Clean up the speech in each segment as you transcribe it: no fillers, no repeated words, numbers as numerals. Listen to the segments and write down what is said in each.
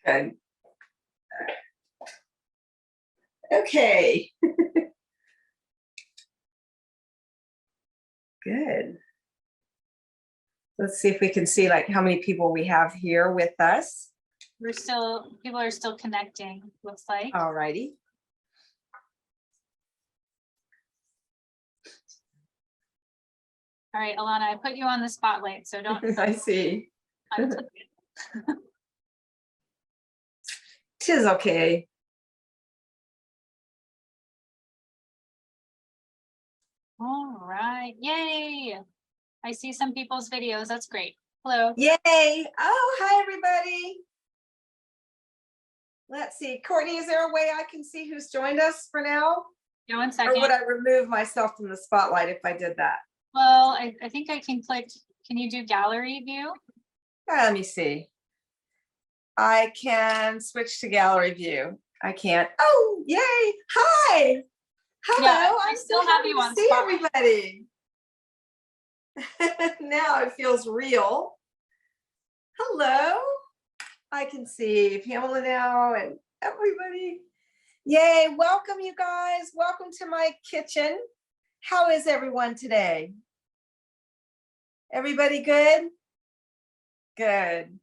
Good. Okay. Good. Let's see if we can see like how many people we have here with us. People are still connecting, looks like. All righty. All right, Alana, I put you on the spotlight, so don't. I see. unclick it. Tis okay. All right, yay. I see some people's videos, that's great. Hello. Yay. Oh, hi, everybody. Let's see. Courtney, is there a way I can see who's joined us for now? Yeah, 1 Or second. would I remove myself from the spotlight if I did that? Well, I think I can click. Can you do gallery view? Let me see. I can switch to gallery view. I can't. Oh, yay. Hi. Hello. Yeah, I I'm still so have happy you to on see spotlight. everybody. Now it feels real. Hello. I can see Pamela now and everybody. Yay. Welcome, you guys. Welcome to my kitchen. How is everyone today? Everybody good? Good.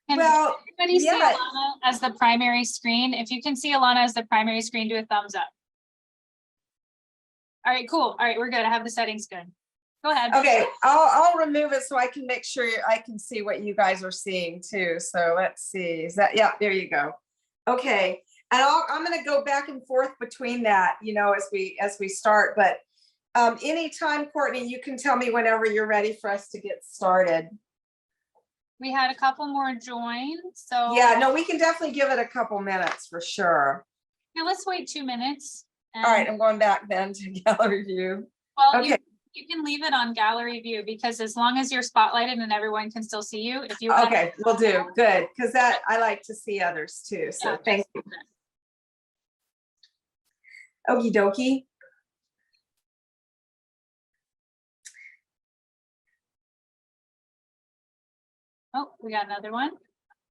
Can Well, everybody see yeah. Alana as the primary screen? If you can see Alana as the primary screen, do a thumbs up. All right, cool. All right, we're good. I have the settings good. Go ahead. Okay, I'll remove it so I can make sure I can see what you guys are seeing too. So let's see. Is that, yeah, there you go. Okay, and I'm going to go back and forth between that, you know, as we start. But anytime, Courtney, you can tell me whenever you're ready for us to get started. We had a couple more join, so Yeah, no, we can definitely give it a couple minutes for sure. yeah, let's wait 2 minutes. All right, I'm going back then to gallery view. Well, Okay. you can leave it on gallery view because as long as you're spotlighted and everyone can still see you, if you Okay, we'll do good because that I like to see others too. So yeah, thank you. Okie dokie. Oh, we got another one.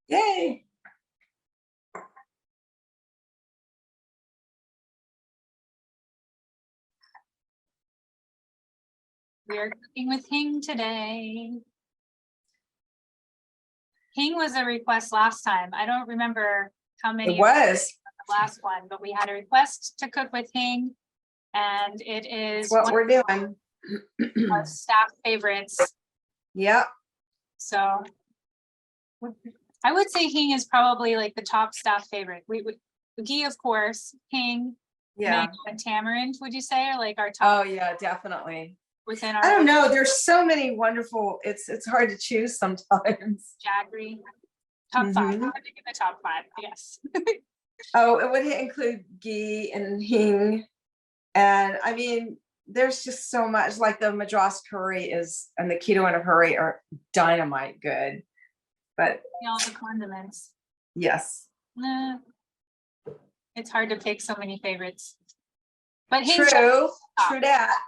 Yay. We are cooking with Hing today. Hing was a request last time. I don't remember how many It was the last one, but we had a request to cook with Hing, and it is what one we're doing. of our staff favorites. Yep. So I would say Hing is probably like the top staff favorite. We ghee, of course, Hing, Yeah. mango, and tamarind, would you say, are like our top Oh yeah, definitely. within I our don't know. There's so many wonderful. It's hard to choose sometimes. jaggery. Top five. Mhm. I think in the top five, yes. Oh, it would include ghee and hing, and I mean, there's just so much. Like the Madras curry is, and the keto in a hurry are dynamite good. But All the condiments. yes. It's hard to pick so many favorites. But True, true that.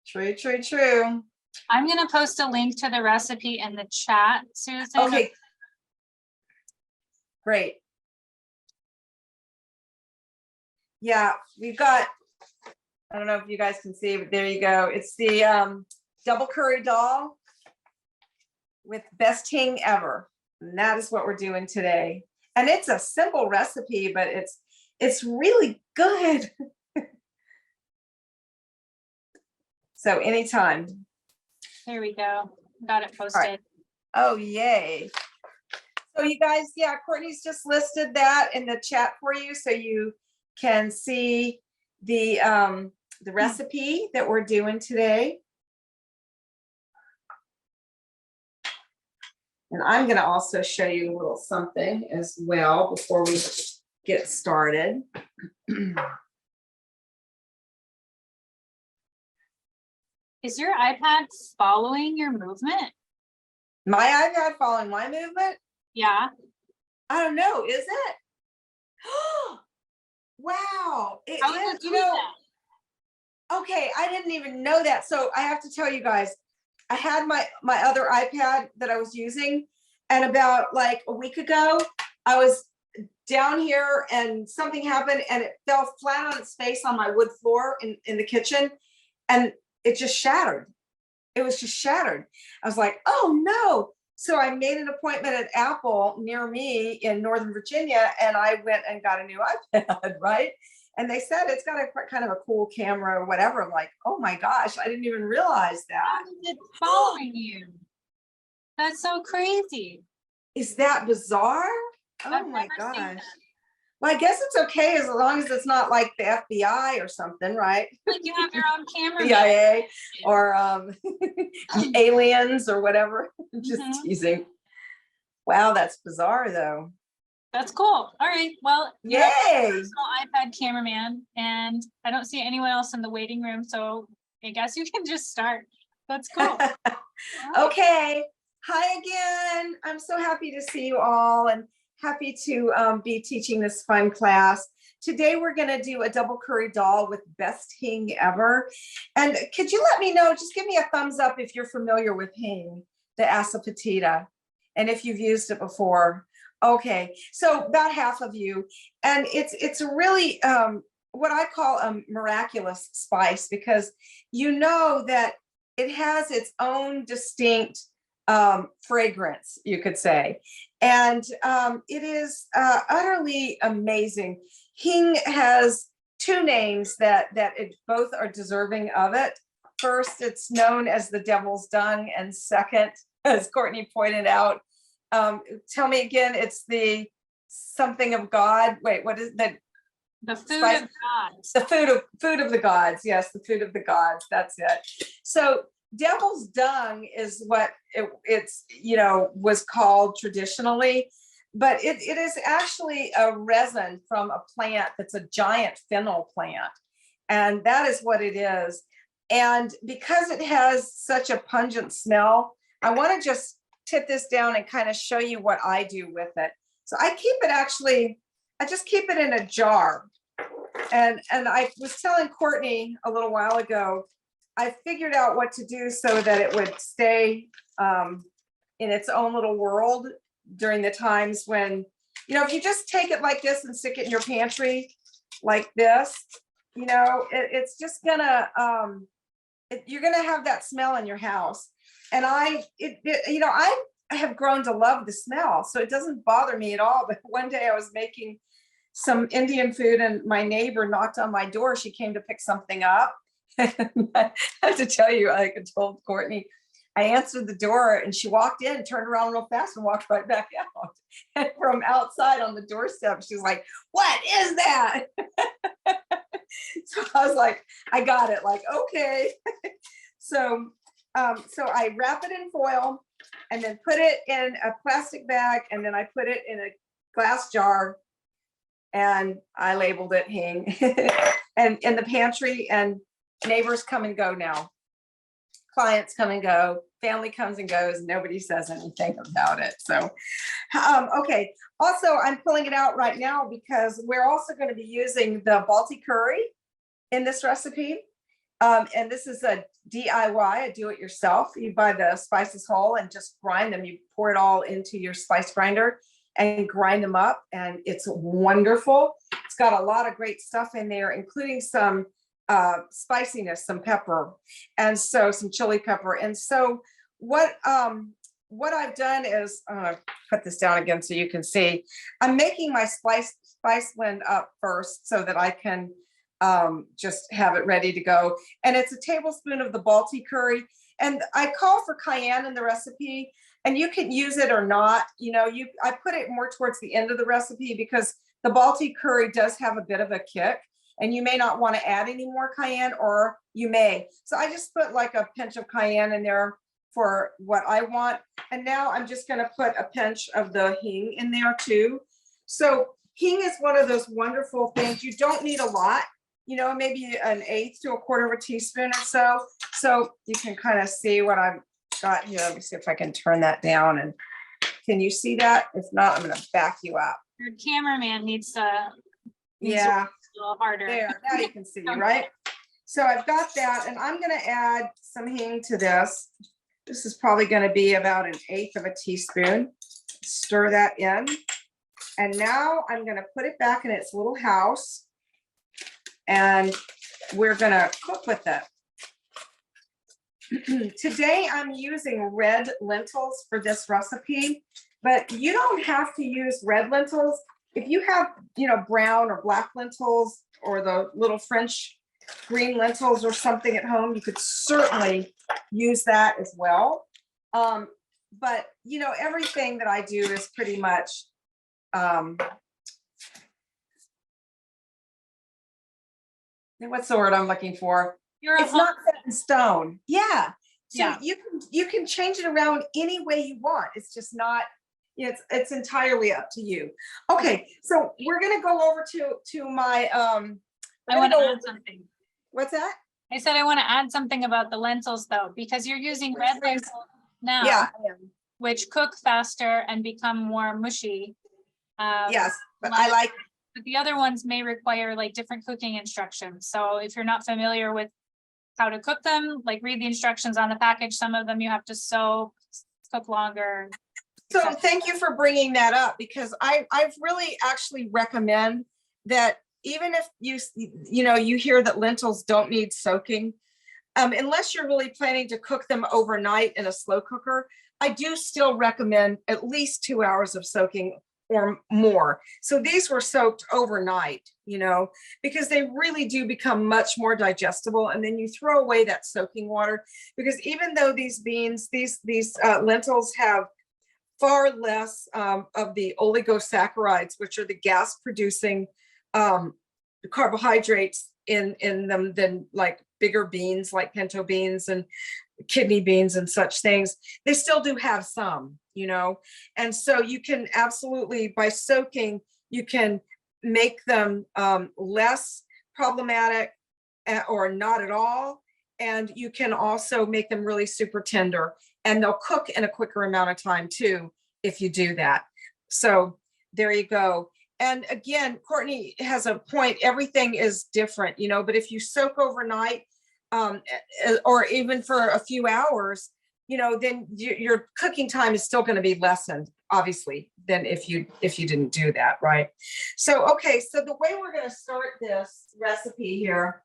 True. I'm gonna post a link to the recipe in the chat, Susan. Okay. Great. Yeah, we've got, I don't know if you guys can see, but there you go. It's the double curry dal with best hing ever. And that is what we're doing today. And it's a simple recipe, but it's really good. So anytime. There we go. Got it posted. Right. Oh, yay. So you guys, yeah, Courtney's just listed that in the chat for you so you can see the recipe that we're doing today. And I'm going to also show you a little something as well before we get started. Is your iPad following your movement? My iPad following my movement? Yeah. I don't know. Is it? Wow. It is, you know. Okay, I didn't even know that. So I have to tell you guys, I had my other iPad that I was using, And about like a week ago, I was down here and something happened and it fell flat on its face on my wood floor in the kitchen, and it just shattered. It was just shattered. I was like, oh no. So I made an appointment at Apple near me in Northern Virginia, and I went and got a new iPad, right? And they said it's got a kind of a cool camera or whatever. I'm like, oh my gosh, I didn't even realize that. How is it following you? That's so crazy. Is that bizarre? Oh I've my never seen gosh. that. Well, I guess it's okay as long as it's not like the FBI or something, right? Like you have your own camera. CIA or aliens or whatever. Just Mhm. teasing. Wow, that's bizarre though. That's cool. All right. Well, you have Yay. a personal iPad cameraman, and I don't see anyone else in the waiting room, so I guess you can just start. That's cool. All right. Okay. Hi again. I'm so happy to see you all and happy to be teaching this fun class. Today we're going to do a double curry dal with best Hing ever. And could you let me know, just give me a thumbs up if you're familiar with Hing, the asafoetida, and if you've used it before. Okay, so about half of you. And it's a really what I call a miraculous spice, because you know that it has its own distinct fragrance, you could say. And it is utterly amazing. Hing has two names that it both are deserving of it. First, it's known as the devil's dung, and second, as Courtney pointed out, tell me again, it's the something of God. Wait, what is that? The food Spice? of gods. The food of the gods. Yes, the food of the gods. That's it. So devil's dung is what it's was called traditionally, but it is actually a resin from a plant that's a giant fennel plant, and that is what it is. And because it has such a pungent smell, I want to just tip this down and kind of show you what I do with it. So I keep it I just keep it in a jar. And I was telling Courtney a little while ago, I figured out what to do so that it would stay in its own little world during the times when, if you just take it like this and stick it in your pantry like this, it's just gonna, you're gonna have that smell in your house. And I have grown to love the smell, so it doesn't bother me at all. But one day I was making some Indian food and my neighbor knocked on my door. She came to pick something up. I have to tell you, like I told Courtney, I answered the door and she walked in, turned around real fast and walked right back out. And from outside on the doorstep, she's like, "What is that?" So I was like, I got it, like, okay. So I wrap it in foil and then put it in a plastic bag, and then I put it in a glass jar, and I labeled it Hing. And in the pantry, and neighbors come and go now. Clients come and go, family comes and goes, nobody says anything about it. So, okay. Also, I'm pulling it out right now because we're also going to be using the Balti curry in this recipe. And this is a DIY, a do-it-yourself. You buy the spices whole and just grind them. You pour it all into your spice grinder and grind them up, and it's wonderful. It's got a lot of great stuff in there, including some spiciness, some pepper, and so some chili pepper. And so what I've done is, I'm gonna put this down again so you can see. I'm making my spice blend up first so that I can just have it ready to go. And it's a tablespoon of the Balti curry. And I call for cayenne in the recipe, and you can use it or not. I put it more towards the end of the recipe because the Balti curry does have a bit of a kick, and you may not want to add any more cayenne, or you may. So I just put like a pinch of cayenne in there for what I want. And now I'm just going to put a pinch of the Hing in there too. So Hing is one of those wonderful things. You don't need a lot, maybe an eighth to a quarter of a teaspoon or so. So you can kind of see what I've got here. Let me see if I can turn that down. And can you see that? If not, I'm going to back you up. Your cameraman needs to Yeah, a little harder. there, now you can see, right? So I've got that, and I'm going to add some Hing to this. This is probably going to be about an eighth of a teaspoon. Stir that in. And now I'm gonna put it back in its little house and we're gonna cook with it. Today I'm using red lentils for this recipe, but you don't have to use red lentils. If you have, brown or black lentils or the little French green lentils or something at home, you could certainly use that as well. But everything that I do is pretty much what's the word I'm looking for? It's not set in stone. Yeah. So Yeah. you can change it around any way you want. It's just not, it's entirely up to you. Okay, so we're gonna go over to my I want to add something. What's that? I said I want to add something about the lentils though, because you're using red lentils now, Yeah. which cook faster and become more mushy. Yes, but I like. But the other ones may require like different cooking instructions. So if you're not familiar with how to cook them, like read the instructions on the package. Some of them you have to soak, cook longer. So thank you for bringing that up, because I've really actually recommend that even if you hear that lentils don't need soaking, unless you're really planning to cook them overnight in a slow cooker, I do still recommend at least 2 hours of soaking or more. So these were soaked overnight, because they really do become much more digestible. And then you throw away that soaking water, because even though these beans, these lentils have far less of the oligosaccharides, which are the gas producing carbohydrates in them than like bigger beans like pinto beans and kidney beans and such things, they still do have some, and so you can absolutely, by soaking, you can make them less problematic or not at all. And you can also make them really super tender, and they'll cook in a quicker amount of time too, if you do that. So there you go. And again, Courtney has a point. Everything is different, but if you soak overnight, or even for a few hours, then your cooking time is still going to be lessened, obviously, than if you didn't do that, right? So, okay, so the way we're going to start this recipe here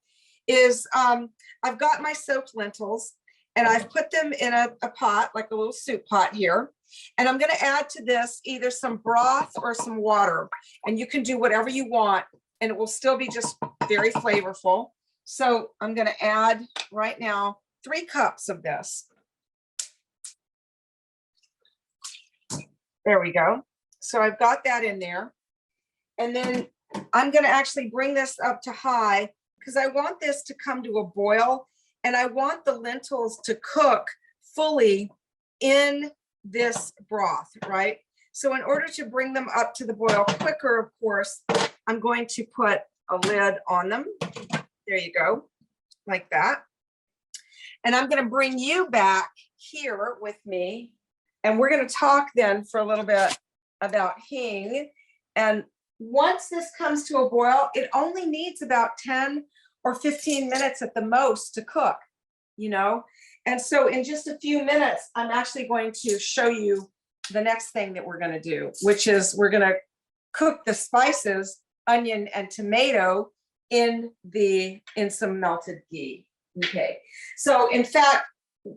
is I've got my soaked lentils and I've put them in a pot, like a little soup pot here. And I'm going to add to this either some broth or some water, and you can do whatever you want and it will still be just very flavorful. So I'm going to add right now 3 cups of this. There we go. So I've got that in there. And then I'm going to actually bring this up to high because I want this to come to a boil, and I want the lentils to cook fully in this broth, right? So in order to bring them up to the boil quicker, of course, I'm going to put a lid on them. There you go, like that. And I'm going to bring you back here with me, and we're going to talk then for a little bit about Hing. And once this comes to a boil, it only needs about 10 or 15 minutes at the most to cook, And so in just a few minutes, I'm actually going to show you the next thing that we're going to do, which is we're going to cook the spices, onion and tomato in some melted ghee. Okay. So in fact,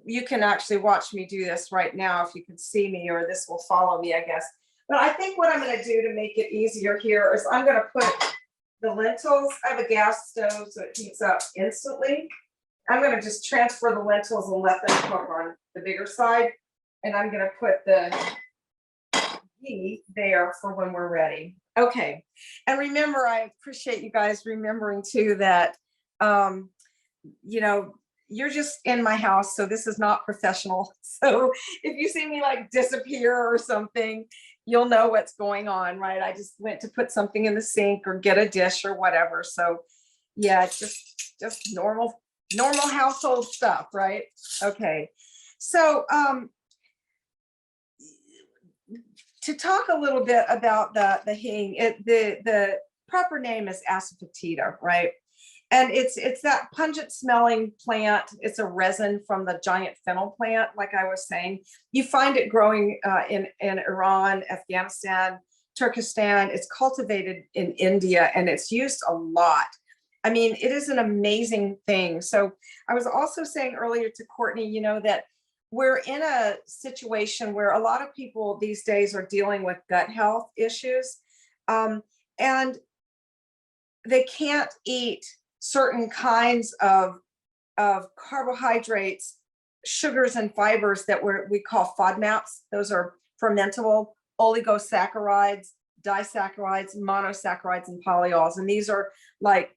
you can actually watch me do this right now if you can see me, or this will follow me, I guess. But I think what I'm going to do to make it easier here is I'm going to put the lentils. I have a gas stove, so it heats up instantly. I'm going to just transfer the lentils and let them cook on the bigger side. And I'm going to put the ghee there for when we're ready. Okay. And remember, I appreciate you guys remembering too that, you're just in my house, so this is not professional. So if you see me like disappear or something, you'll know what's going on, right? I just went to put something in the sink or get a dish or whatever. So yeah, it's just normal household stuff, right? Okay. So to talk a little bit about the Hing, the proper name is asafoetida, right? And it's that pungent smelling plant. It's a resin from the giant fennel plant, like I was saying. You find it growing in Iran, Afghanistan, Turkestan. It's cultivated in India, and it's used a lot. I mean, it is an amazing thing. So I was also saying earlier to Courtney, that we're in a situation where a lot of people these days are dealing with gut health issues, and they can't eat certain kinds of carbohydrates, sugars, and fibers that we call FODMAPs. Those are fermentable oligosaccharides, disaccharides, monosaccharides, and polyols. And these are like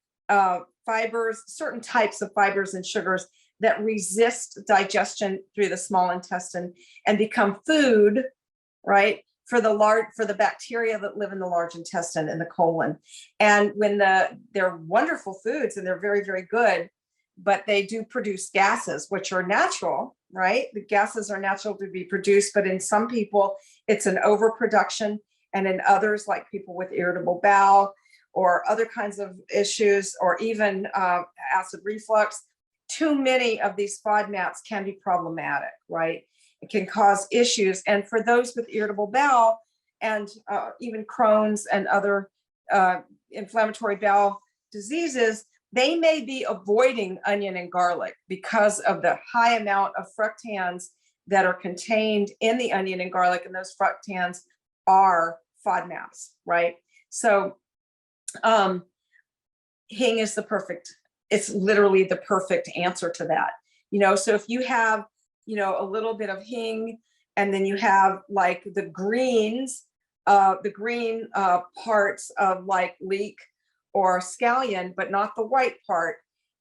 fibers, certain types of fibers and sugars that resist digestion through the small intestine and become food, right, for the bacteria that live in the large intestine and the colon. And when they're wonderful foods and they're very, very good, but they do produce gases, which are natural, right? The gases are natural to be produced, but in some people, it's an overproduction. And in others, like people with irritable bowel or other kinds of issues, or even acid reflux, too many of these FODMAPs can be problematic, right? It can cause issues. And for those with irritable bowel and even Crohn's and other inflammatory bowel diseases, they may be avoiding onion and garlic because of the high amount of fructans that are contained in the onion and garlic. And those fructans are FODMAPs, right? So Hing is it's literally the perfect answer to that. So if you have a little bit of Hing, and then you have like the green parts of like leek or scallion, but not the white part,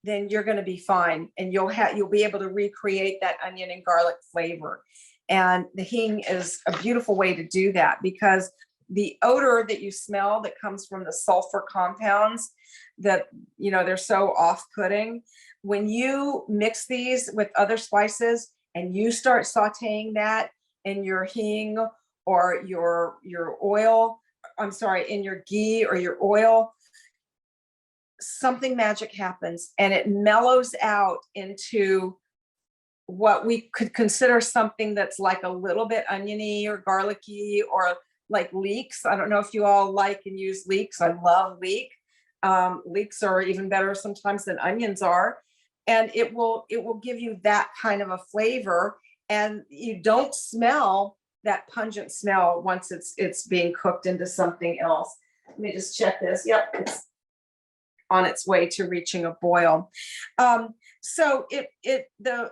then you're going to be fine, and you'll be able to recreate that onion and garlic flavor. And the Hing is a beautiful way to do that, because the odor that you smell that comes from the sulfur compounds that they're so off-putting, when you mix these with other spices and you start sauteing that in your Hing or your oil, in your ghee or your oil, something magic happens, and it mellows out into what we could consider something that's like a little bit oniony or garlicky, or like leeks. I don't know if you all like and use leeks. I love leek. Leeks are even better sometimes than onions are. And it will give you that kind of a flavor, and you don't smell that pungent smell once it's being cooked into something else. Let me just check this. Yep, it's on its way to reaching a boil. So the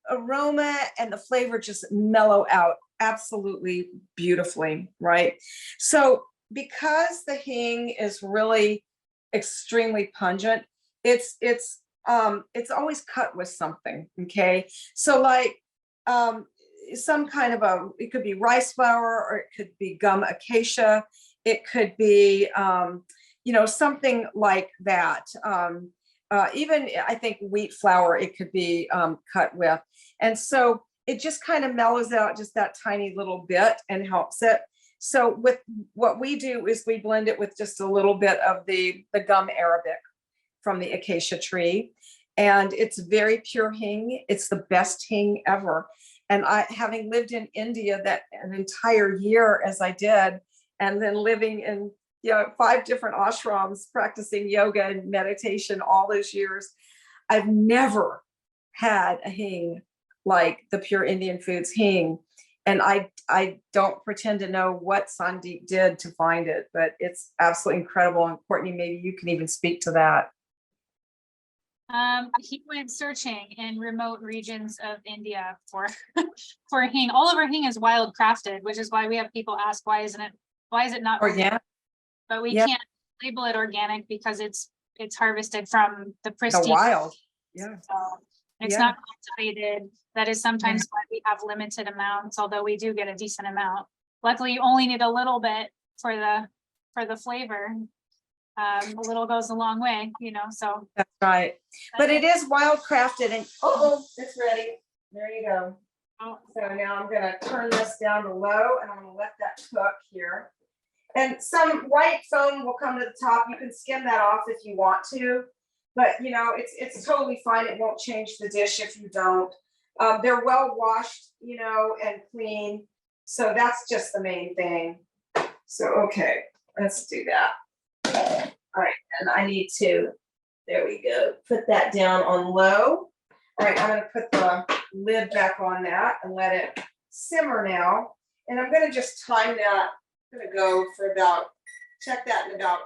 aroma and the flavor just mellow out absolutely beautifully, right? So because the Hing is really extremely pungent, it's always cut with something. Okay, so like some kind of it could be rice flour, or it could be gum acacia, it could be something like that. Even I think wheat flour it could be cut with. And so it just kind of mellows out just that tiny little bit and helps it. So with what we do is we blend it with just a little bit of the gum arabic from the acacia tree. And it's very pure Hing. It's the best Hing ever. And having lived in India an entire year as I did, and then living in 5 different ashrams, practicing yoga and meditation all those years, I've never had a Hing like the Pure Indian Foods Hing. And I don't pretend to know what Sandeep did to find it, but it's absolutely incredible. And Courtney, maybe you can even speak to that. He went searching in remote regions of India for for Hing. All of our Hing is wild crafted, which is why we have people ask, why is it not organic? But we can't label it organic because it's harvested from the pristine the wild. Yeah. So it's not cultivated. That is sometimes why we have limited amounts, although we do get a decent amount. Luckily, you only need a little bit for the flavor. A little goes a long way, so. That's right. But it is wild crafted, and it's ready. There you go. So now I'm going to turn this down to low, and I'm going to let that cook here. And some white foam will come to the top. You can skim that off if you want to, but you know, it's totally fine. It won't change the dish if you don't. They're well washed, you know, and clean. So that's just the main thing. So, okay, let's do that. All right, and I need to, there we go, put that down on low. All right, I'm gonna put the lid back on that and let it simmer now. And I'm gonna just time that. I'm gonna go for about, check that in about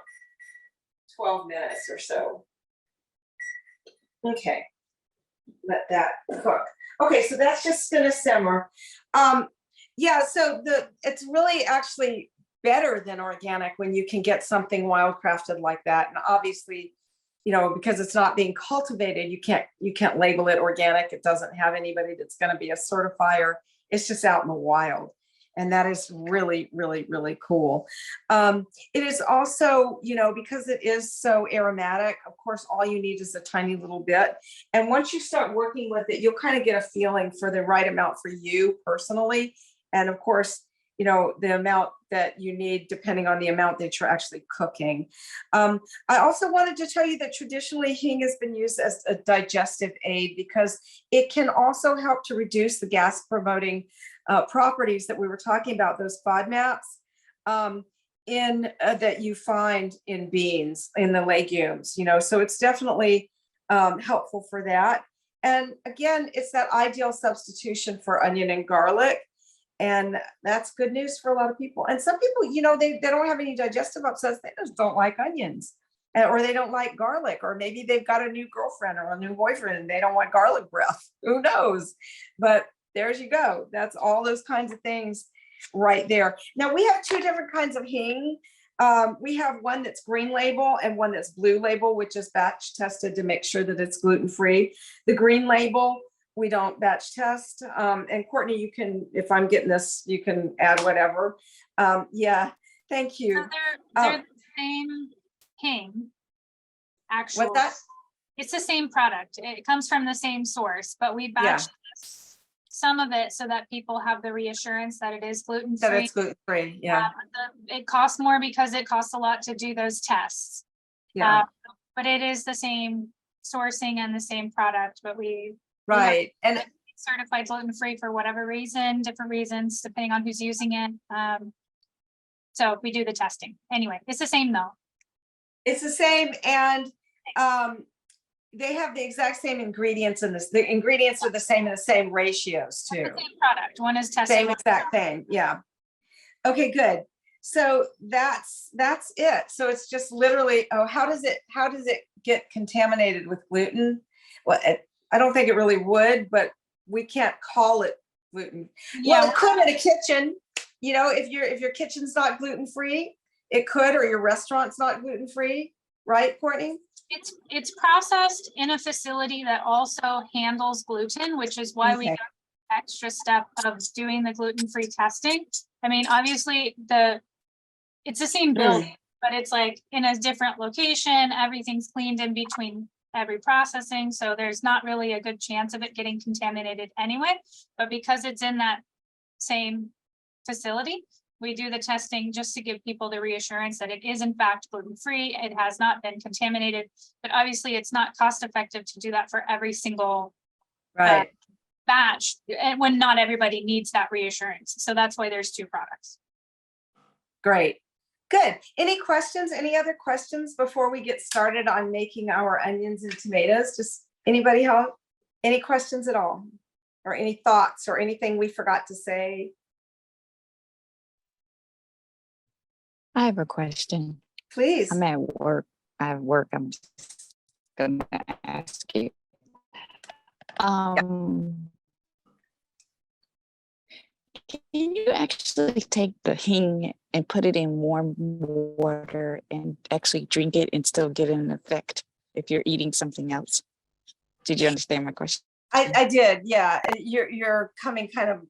12 minutes or so. Okay, let that cook. Okay, so that's just gonna simmer. Yeah, so it's really actually better than organic when you can get something wildcrafted like that. And obviously, you know, because it's not being cultivated, you can't label it organic. It doesn't have anybody that's going to be a certifier. It's just out in the wild. And that is really, really, really cool. It is also, you know, because it is so aromatic, of course, all you need is a tiny little bit. And once you start working with it, you'll kind of get a feeling for the right amount for you personally. And of course, you know, the amount that you need depending on the amount that you're actually cooking. I also wanted to tell you that traditionally Hing has been used as a digestive aid because it can also help to reduce the gas promoting properties that we were talking about, those FODMAPs that you find in beans, in the legumes, you know, so it's definitely helpful for that. And again, it's that ideal substitution for onion and garlic. And that's good news for a lot of people. And some people, you know, they don't have any digestive upsets. They just don't like onions or they don't like garlic, or maybe they've got a new girlfriend or a new boyfriend and they don't want garlic breath. Who knows? But there's you go. That's all those kinds of things right there. Now we have two different kinds of Hing. We have one that's green label and one that's blue label, which is batch tested to make sure that it's gluten-free. The green label, we don't batch test. And Courtney, you can, if I'm getting this, you can add whatever. Yeah, thank you. So they're the same Hing. Actually, what's that? It's the same product. It comes from the same source, but we batch test some of it so that people have the reassurance that it is gluten-free. That it's gluten-free, yeah. It costs more because it costs a lot to do those tests. Yeah. But it is the same sourcing and the same product, but right. And certified gluten-free for whatever reason, different reasons, depending on who's using it. So we do the testing. Anyway, it's the same though. It's the same. And they have the exact same ingredients in this. The ingredients are the same in the same ratios too. The same product. One is tested. Same exact thing. Yeah. Okay, good. So that's it. So it's just literally, oh, how does it get contaminated with gluten? Well, I don't think it really would, but we can't call it gluten. Yeah. Well, it could in a kitchen, you know, if your kitchen's not gluten-free, it could, or your restaurant's not gluten-free, right, Courtney? It's processed in a facility that also handles gluten, which is why we go the extra step of doing the gluten-free testing. I mean, obviously it's the same building, but it's like in a different location. Everything's cleaned in between every processing. So there's not really a good chance of it getting contaminated anyway. But because it's in that same facility, we do the testing just to give people the reassurance that it is in fact gluten-free. It has not been contaminated, but obviously it's not cost effective to do that for every single batch, and when not everybody needs that reassurance. So that's why there's two products. Great. Good. Any questions? Any other questions before we get started on making our onions and tomatoes? Just anybody have any questions at all? Or any thoughts or anything we forgot to say? I have a question. Please. I'm at work. I have work. I'm just gonna ask you. Can you actually take the Hing and put it in warm water and actually drink it and still get an effect if you're eating something else? Did you understand my question? I did. Yeah. You're coming kind of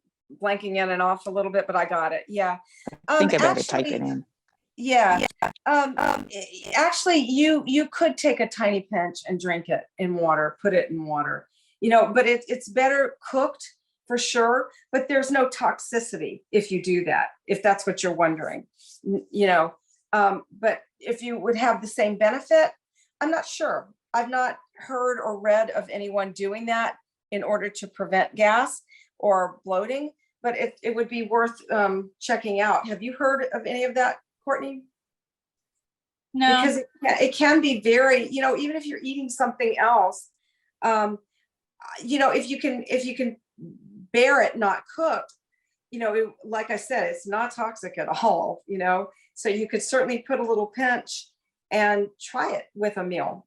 blanking in and off a little bit, but I got it. Yeah. I think I better type it in. Yeah. Actually, you could take a tiny pinch and drink it in water, put it in water, you know, but it's better cooked for sure, but there's no toxicity if you do that, if that's what you're wondering, you know, but if you would have the same benefit, I'm not sure. I've not heard or read of anyone doing that in order to prevent gas or bloating, but it would be worth checking out. Have you heard of any of that, Courtney? No, Because it can be very, even if you're eating something else, if you can bear it not cooked, like I said, it's not toxic at all, so you could certainly put a little pinch and try it with a meal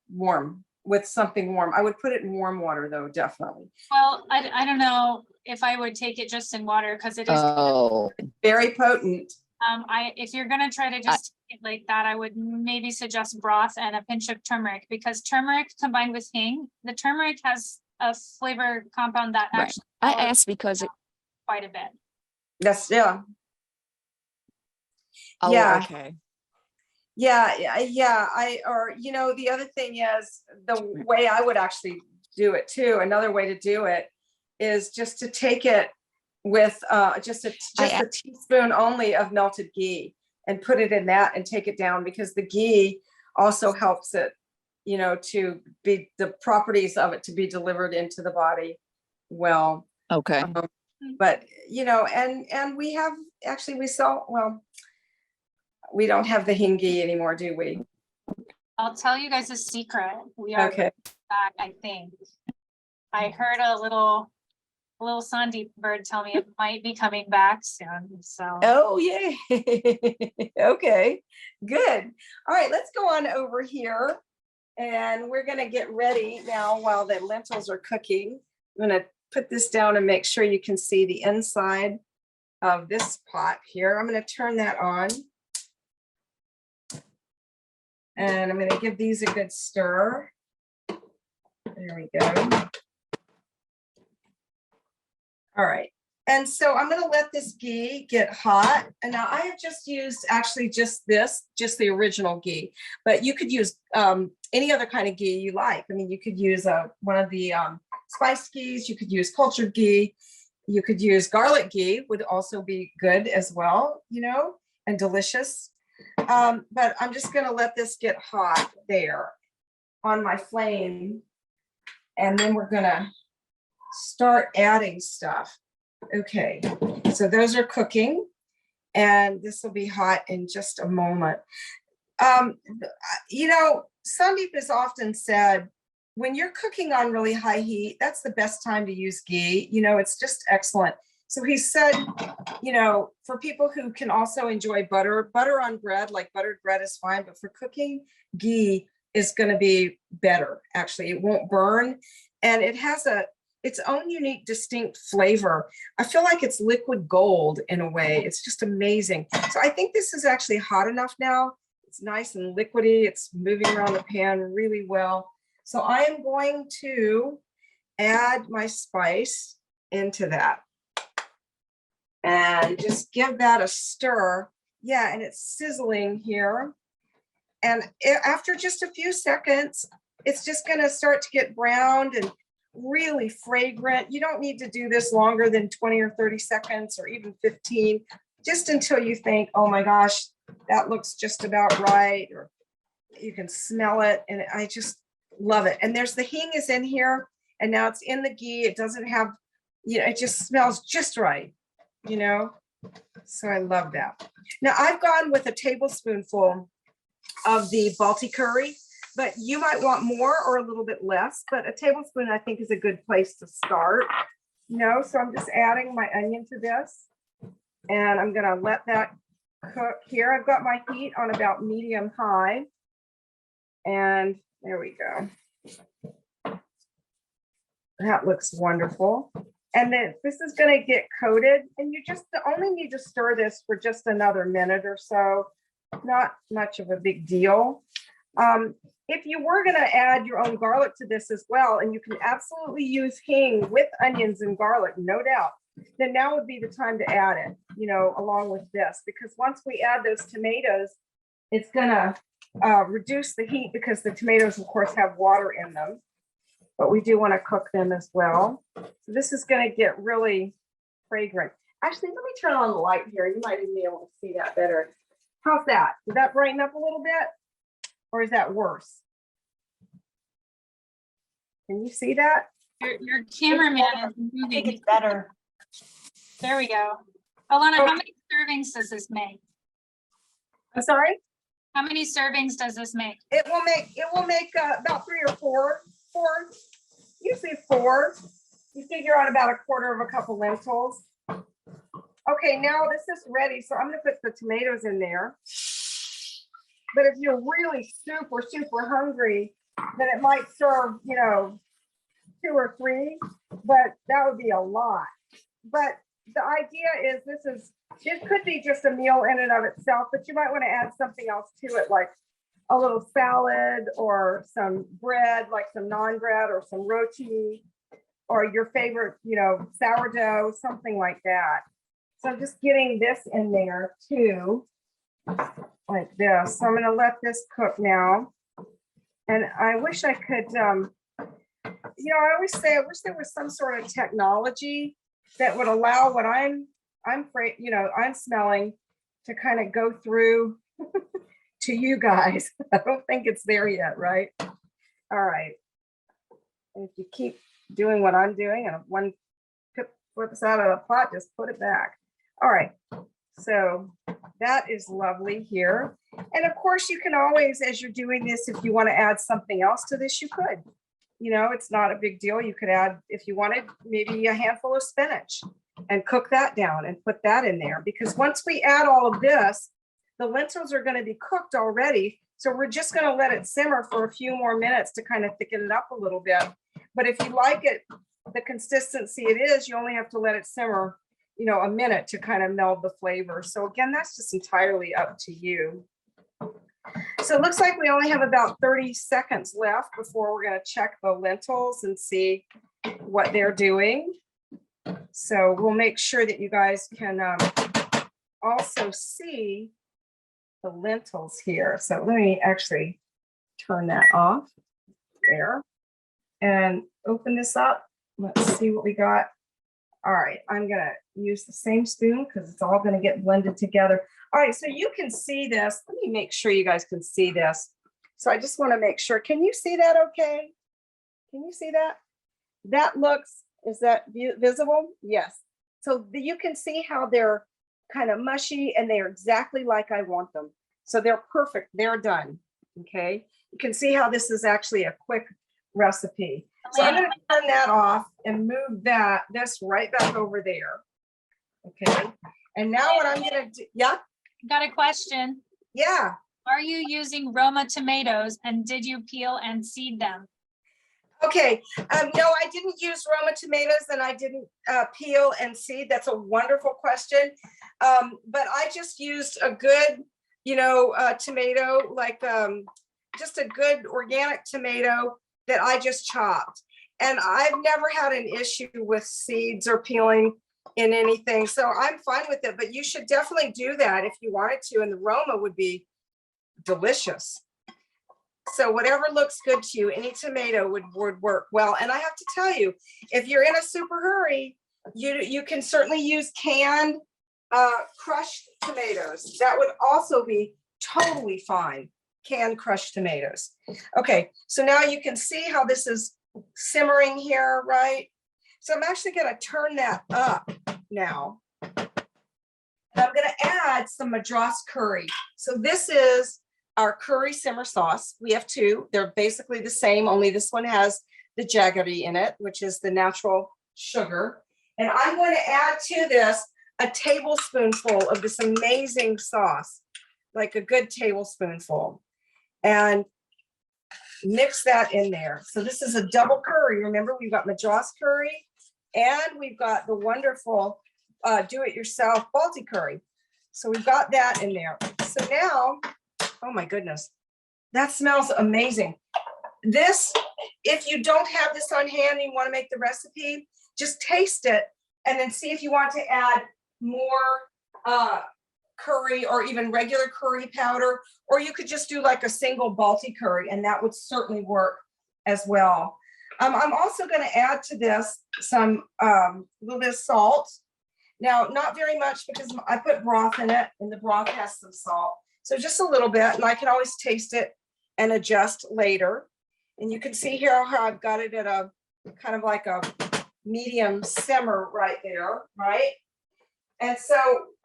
with something warm. I would put it in warm water though, definitely. well, I don't know if I would take it just in water because it is Oh, Very potent. if you're gonna try to just take it like that, I would maybe suggest broth and a pinch of turmeric, because turmeric combined with hing, the turmeric has a flavor compound that right. actually I asked because it, quite a bit. That's yeah. oh, Yeah. okay. Yeah. The other thing is the way I would actually do it too. Another way to do it is just to take it with just a teaspoon only of melted ghee and put it in that and take it down, because the ghee also helps it, to be the properties of it to be delivered into the body well. Okay. But and we have actually we don't have the hing ghee anymore, do we? I'll tell you guys a secret. We are Okay. back, I think. I heard a little Sandy bird tell me it might be coming back soon. So Oh, yay. Okay, good. All right, let's go on over here. And we're going to get ready now while the lentils are cooking. I'm going to put this down and make sure you can see the inside of this pot here. I'm going to turn that on. And I'm going to give these a good stir. There we go. All right. And so I'm going to let this ghee get hot. And now I have just used actually just the original ghee, but you could use any other kind of ghee you like. I mean, you could use one of the spiced ghees, you could use cultured ghee, you could use garlic ghee, would also be good as well, and delicious. But I'm just going to let this get hot there on my flame. And then we're going to start adding stuff. Okay, so those are cooking and this will be hot in just a moment. Sandeep has often said, when you're cooking on really high heat, that's the best time to use ghee. It's just excellent. So he said, for people who can also enjoy butter on bread, like buttered bread is fine, but for cooking, ghee is going to be better. Actually, it won't burn. And it has its own unique, distinct flavor. I feel like it's liquid gold in a way. It's just amazing. So I think this is actually hot enough now. It's nice and liquidy. It's moving around the pan really well. So I am going to add my spice into that and just give that a stir. Yeah, and it's sizzling here. And after just a few seconds, it's just going to start to get browned and really fragrant. You don't need to do this longer than 20 or 30 seconds or even 15, just until you think, oh my gosh, that looks just about right, or you can smell it. And I just love it. And there's the hing is in here, and now it's in the ghee. It doesn't have, it just smells just right, so I love that. Now I've gone with a tablespoonful of the Balti curry, but you might want more or a little bit less, but a tablespoon I think is a good place to start. So I'm just adding my onion to this, and I'm gonna let that cook here. I've got my heat on about medium high, and there we go. That looks wonderful. And then this is gonna get coated, and you just only need to stir this for just another minute or so. Not much of a big deal. If you were going to add your own garlic to this as well, and you can absolutely use hing with onions and garlic, no doubt, then now would be the time to add it, along with this, because once we add those tomatoes, it's going to reduce the heat, because the tomatoes, of course, have water in them, but we do want to cook them as well. So this is going to get really fragrant. Actually, let me turn on the light here. You might even be able to see that better. How's that? Did that brighten up a little bit? Or is that worse? Can you see that? Your cameraman is I think moving. it's better. There we go. Alana, how many servings does this make? I'm sorry? How many servings does this make? It will make about 3 or 4, usually 4. You figure out about a quarter of a cup of lentils. Okay, now this is ready, so I'm gonna put the tomatoes in there. But if you're really super, super hungry, then it might serve, 2 or 3, but that would be a lot. But the idea is it could be just a meal in and of itself, but you might want to add something else to it, like a little salad or some bread, like some naan bread or some roti, or your favorite, sourdough, something like that. So I'm just getting this in there too, like this. So I'm gonna let this cook now. And I wish I could, I always say, I wish there was some sort of technology that would allow what I'm smelling to kind of go through to you guys. I don't think it's there yet, right? All right. And if you keep doing what I'm doing, and if one flips out of the pot, just put it back. All right. So that is lovely here. And of course, you can always, as you're doing this, if you want to add something else to this, you could. It's not a big deal. You could add, if you wanted, maybe a handful of spinach and cook that down and put that in there. Because once we add all of this, the lentils are going to be cooked already. So we're just going to let it simmer for a few more minutes to kind of thicken it up a little bit. But if you like it, the consistency it is, you only have to let it simmer, a minute to kind of meld the flavor. So again, that's just entirely up to you. So it looks like we only have about 30 seconds left before we're going to check the lentils and see what they're doing. So we'll make sure that you guys can also see the lentils here. So let me actually turn that off there and open this up. Let's see what we got. All right, I'm gonna use the same spoon because it's all gonna get blended together. All right, so you can see this. Let me make sure you guys can see this. So I just want to make sure. Can you see that okay? Can you see that? That looks, is that visible? Yes. So you can see how they're kind of mushy and they're exactly like I want them. So they're perfect. They're done. Okay. You can see how this is actually a quick recipe. So I'm going to turn that off and move this right back over there. Okay. And now what I'm going to do, yeah. Got a question. Yeah. Are you using Roma tomatoes and did you peel and seed them? Okay. No, I didn't use Roma tomatoes and I didn't peel and seed. That's a wonderful question. But I just used a good, tomato, like just a good organic tomato that I just chopped. And I've never had an issue with seeds or peeling in anything. So I'm fine with it, but you should definitely do that if you wanted to. And the Roma would be delicious. So whatever looks good to you, any tomato would work well. And I have to tell you, if you're in a super hurry, you can certainly use canned crushed tomatoes. That would also be totally fine. Canned crushed tomatoes. Okay, so now you can see how this is simmering here, right? So I'm actually going to turn that up now. And I'm going to add some Madras curry. So this is our curry simmer sauce. We have 2. They're basically the same, only this one has the jaggery in it, which is the natural sugar. And I'm going to add to this a tablespoonful of this amazing sauce, like a good tablespoonful, and mix that in there. So this is a double curry. Remember, we've got Madras curry and we've got the wonderful do-it-yourself Balti curry. So we've got that in there. So now, oh my goodness, that smells amazing. This, if you don't have this on hand and you want to make the recipe, just taste it and then see if you want to add more curry or even regular curry powder, or you could just do like a single Balti curry and that would certainly work as well. I'm also going to add to this some little bit of salt. Now, not very much because I put broth in it and the broth has some salt. So just a little bit, and I can always taste it and adjust later. And you can see here how I've got it at a kind of like a medium simmer right there, right? And so,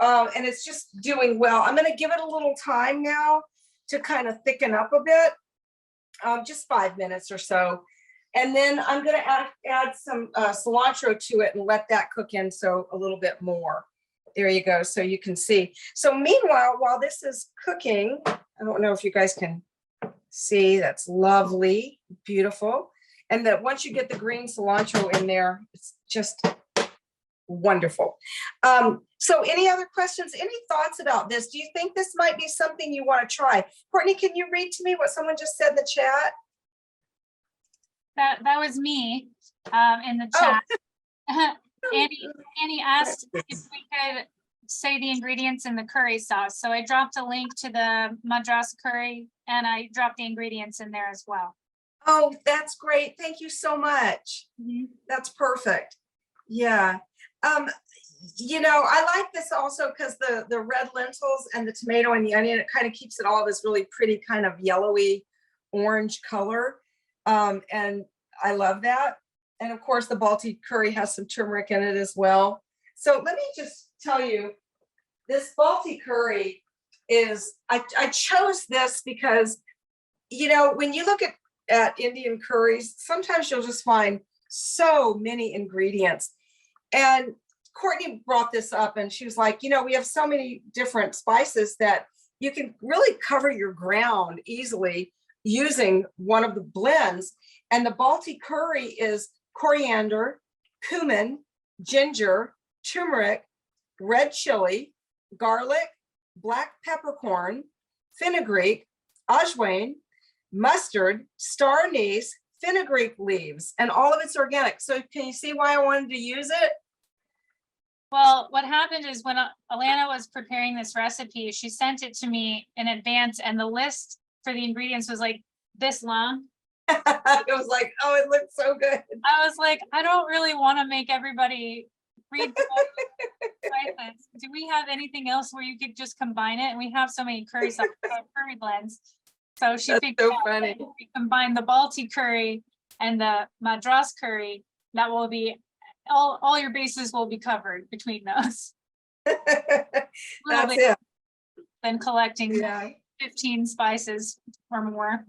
and it's just doing well. I'm gonna give it a little time now to kind of thicken up a bit, just 5 minutes or so. And then I'm gonna add some cilantro to it and let that cook in so a little bit more. There you go, so you can see. So meanwhile, while this is cooking, I don't know if you guys can see, that's lovely, beautiful. And that once you get the green cilantro in there, it's just wonderful. So any other questions, any thoughts about this? Do you think this might be something you want to try? Courtney, can you read to me what someone just said in the chat? That was me in the Oh. chat. Annie asked if we could say the ingredients in the curry sauce. So I dropped a link to the Madras curry and I dropped the ingredients in there as well. Oh, that's great. Thank you so much. That's perfect. Yeah. You know, I like this also because the red lentils and the tomato and the onion, it kind of keeps it all this really pretty kind of yellowy orange color. And I love that. And of course, the Balti curry has some turmeric in it as well. So let me just tell you, this Balti curry is, I chose this because, you know, when you look at Indian curries, sometimes you'll just find so many ingredients. And Courtney brought this up and she was like, you know, we have so many different spices that you can really cover your ground easily using one of the blends. And the Balti curry is coriander, cumin, ginger, turmeric, red chili, garlic, black peppercorn, fenugreek, ajwain, mustard, star anise, fenugreek leaves, and all of it's organic. So can you see why I wanted to use it? Well, what happened is when Alana was preparing this recipe, she sent it to me in advance and the list for the ingredients was like this long. It was like, oh, it looks so good. I was like, I don't really want to make everybody read the spices. Do we have anything else where you could just combine it? And we have so many curry blends. So she That's figured so out funny. that if we combine the Balti curry and the Madras curry, that will be all your bases will be covered between those. That's it. Than collecting Yeah, 15 spices or more.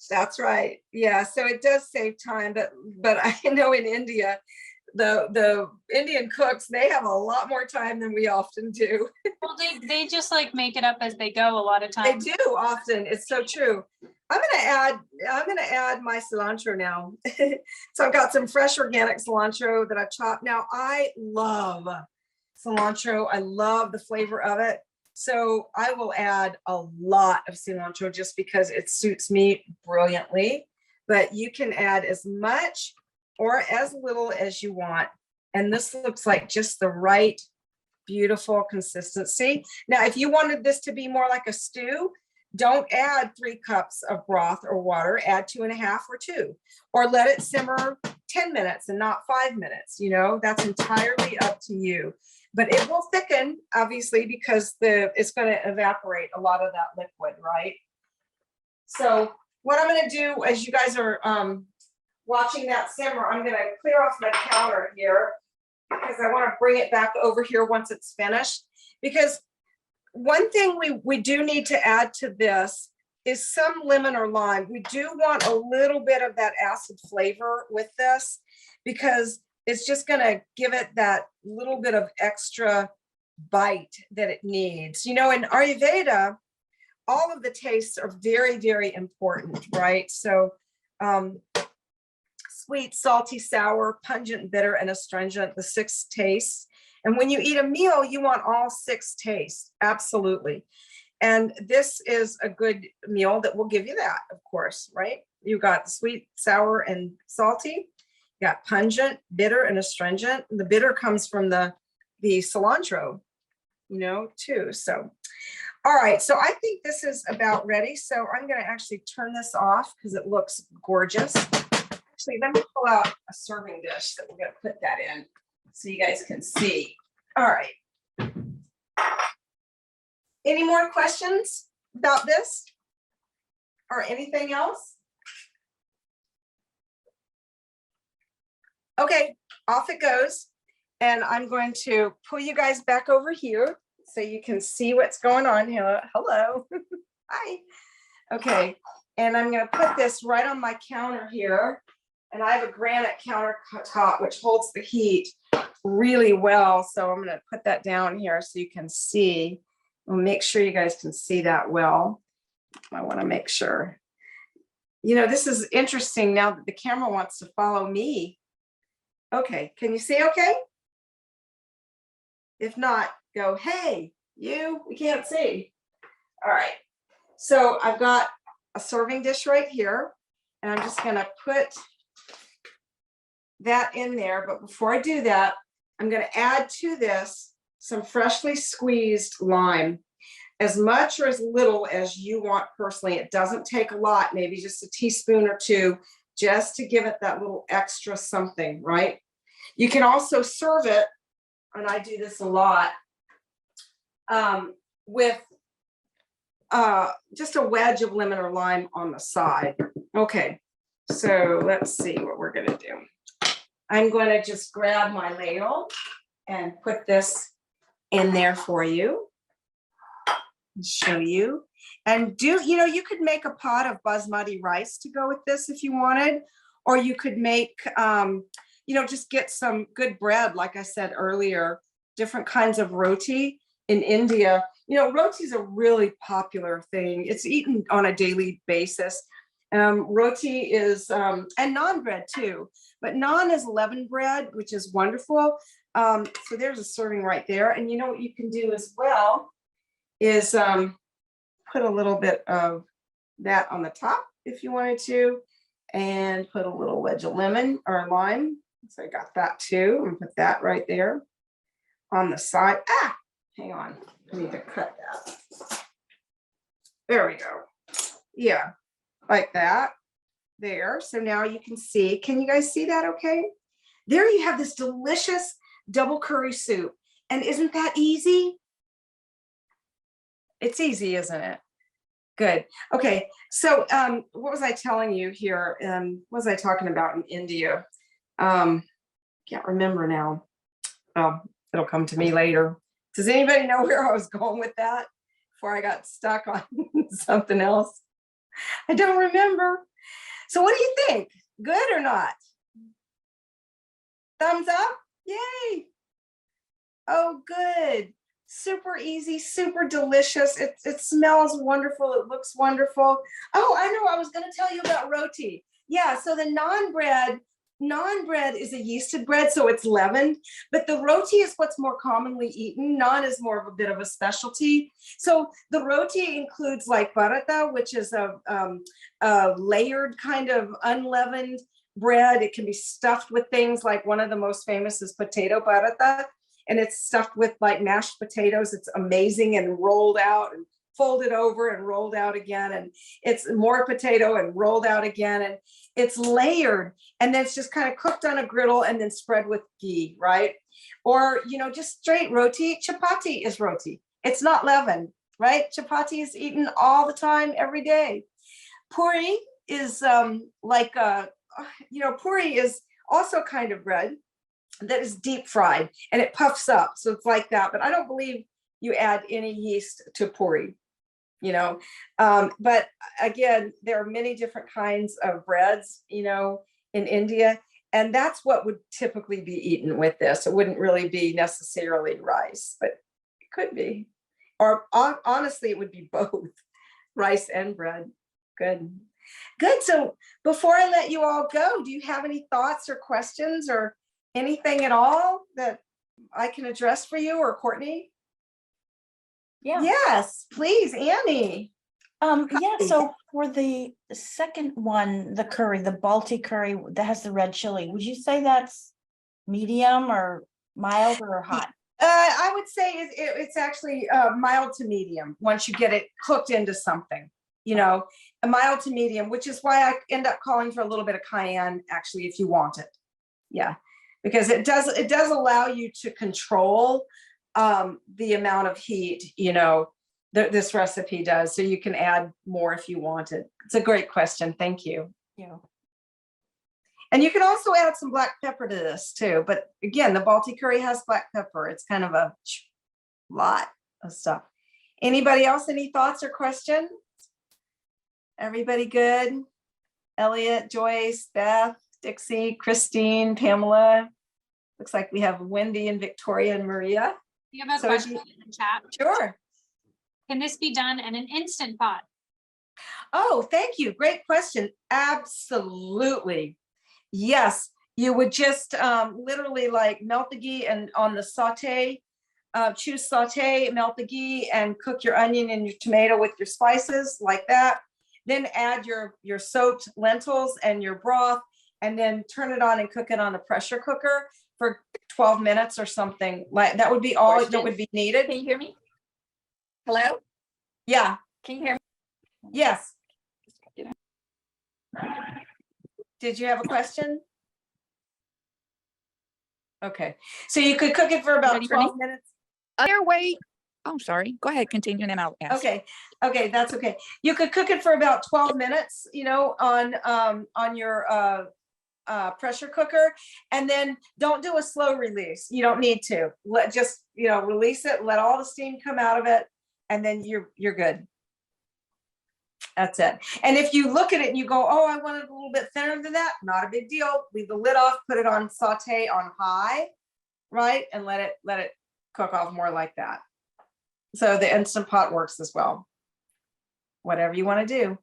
that's right. Yeah, so it does save time, but I know in India, the Indian cooks, they have a lot more time than we often do. Well, they just like make it up as they go a lot of They times. do often. It's so true. I'm gonna add my cilantro now. So I've got some fresh organic cilantro that I've chopped. Now I love cilantro. I love the flavor of it. So I will add a lot of cilantro just because it suits me brilliantly. But you can add as much or as little as you want. And this looks like just the right, beautiful consistency. Now, if you wanted this to be more like a stew, don't add 3 cups of broth or water, add 2.5 or 2, or let it simmer 10 minutes and not 5 minutes. You know, that's entirely up to you. But it will thicken, obviously, because it's going to evaporate a lot of that liquid, right? So what I'm going to do as you guys are watching that simmer, I'm going to clear off my counter here because I want to bring it back over here once it's finished. Because one thing we do need to add to this is some lemon or lime. We do want a little bit of that acid flavor with this because it's just going to give it that little bit of extra bite that it needs. You know, in Ayurveda, all of the tastes are very, very important, right? So sweet, salty, sour, pungent, bitter, and astringent, the 6 tastes. And when you eat a meal, you want all 6 tastes, absolutely. And this is a good meal that will give you that, of course, right? You got sweet, sour, and salty. You got pungent, bitter, and astringent. The bitter comes from the cilantro, you know, too. So, all right. So I think this is about ready. So I'm going to actually turn this off because it looks gorgeous. Actually, let me pull out a serving dish that we're going to put that in so you guys can see. All right. Any more questions about this or anything else? Okay, off it goes. And I'm going to pull you guys back over here so you can see what's going on here. Hello. Hi. Okay, and I'm gonna put this right on my counter here. And I have a granite countertop which holds the heat really well. So I'm gonna put that down here so you can see. We'll make sure you guys can see that well. I wanna make sure. You know, this is interesting now that the camera wants to follow me. Okay, can you see okay? If not, go, hey, we can't see. All right, so I've got a serving dish right here, and I'm just gonna put that in there. But before I do that, I'm gonna add to this some freshly squeezed lime, as much or as little as you want personally. It doesn't take a lot, maybe just a teaspoon or two, just to give it that little extra something, right? You can also serve it, and I do this a lot, with just a wedge of lemon or lime on the side. Okay, so let's see what we're gonna do. I'm gonna just grab my ladle and put this in there for you and show you. And you could make a pot of basmati rice to go with this if you wanted, or you could make, just get some good bread. Like I said earlier, different kinds of roti in India. Roti is a really popular thing. It's eaten on a daily basis. Roti is, and naan bread too, but naan is leavened bread, which is wonderful. So there's a serving right there. And what you can do as well is put a little bit of that on the top if you wanted to, and put a little wedge of lemon or lime. So I got that too, and put that right there on the side. Hang on, I need to cut that. There we go. Yeah, like that there. So now you can see, can you guys see that okay? There you have this delicious double curry soup. And isn't that easy? It's easy, isn't it? Good. Okay, so what was I telling you here? What was I talking about in India? Can't remember now. Oh, it'll come to me later. Does anybody know where I was going with that before I got stuck on something else? I don't remember. So what do you think? Good or not? Thumbs up? Yay. Oh, good. Super easy, super delicious. It smells wonderful. It looks wonderful. Oh, I know. I was going to tell you about roti. Yeah, so the naan bread is a yeasted bread, so it's leavened, but the roti is what's more commonly eaten. Naan is more of a bit of a specialty. So the roti includes like paratha, which is a layered kind of unleavened bread. It can be stuffed with things like, one of the most famous is potato paratha, and it's stuffed with like mashed potatoes. It's amazing, and rolled out and folded over and rolled out again, and it's more potato and rolled out again, and it's layered, and then it's just kind of cooked on a griddle and then spread with ghee, right? Or just straight roti. Chapati is roti. It's not leavened, right? Chapati is eaten all the time, every day. Puri is puri is also kind of bread that is deep fried, and it puffs up, so it's like that. But I don't believe you add any yeast to puri. But again, there are many different kinds of breads, in India, and that's what would typically be eaten with this. It wouldn't really be necessarily rice, but it could be, or honestly, it would be both rice and bread. Good. So before I let you all go, do you have any thoughts or questions or anything at all that I can address for you, or Courtney? Yeah. Yes, please, Annie. Yeah, so for the second one, the curry, the Balti curry that has the red chili, would you say that's medium or mild or hot? I would say it's actually mild to medium once you get it cooked into something, a mild to medium, which is why I end up calling for a little bit of cayenne, actually, if you want it. Yeah, because it does allow you to control the amount of heat, this recipe does, so you can add more if you want it. It's a great question. Thank you. Yeah. And you can also add some black pepper to this too. But again, the Balti curry has black pepper. It's kind of a lot of stuff. Anybody else, any thoughts or questions? Everybody good? Elliot, Joyce, Beth, Dixie, Christine, Pamela. Looks like we have Wendy and Victoria and Maria. You have a So if question you- in the chat. Sure. Can this be done in an Instant Pot? Oh, thank you. Great question. Absolutely. Yes, you would just literally like melt the ghee and on the saute, choose saute, melt the ghee and cook your onion and your tomato with your spices like that. Then add your soaked lentils and your broth and then turn it on and cook it on a pressure cooker for 12 minutes or something. Like that would be all that Question. would be needed. Can you hear me? Hello? Yeah, Can you hear me? yes. Did you have a question? Okay, so you could cook it for about Ready for me? 12 minutes. Other way. Oh, sorry. Go ahead, continue, and then I'll ask. Okay, that's okay. You could cook it for about 12 minutes, you know, on your pressure cooker, and then don't do a slow release. You don't need to. Let just, you know, release it, let all the steam come out of it, and then you're good. That's it. And if you look at it and you go, oh, I want it a little bit thinner than that, not a big deal. Leave the lid off, put it on saute on high, right? And let it cook off more like that. So the Instant Pot works as well. Whatever you want to do.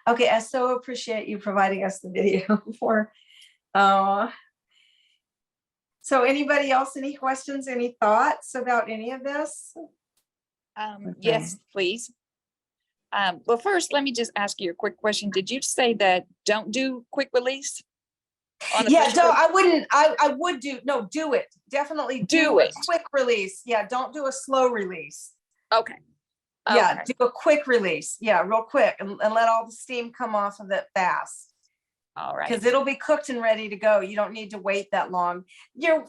Okay, I so appreciate you providing us the video for. So anybody else, any questions, any thoughts about any of this? Yes, please. Well, first, let me just ask you a quick question. Did you say that don't do quick release? On the Yeah, pressure don't, cooker? I wouldn't, I would do, no, do it. Definitely Do a it. quick release. Yeah, don't do a slow release. Okay. Yeah, Okay. do a quick release. Yeah, real quick and let all the steam come off of it fast. All right. Because it'll be cooked and ready to go. You don't need to wait that long.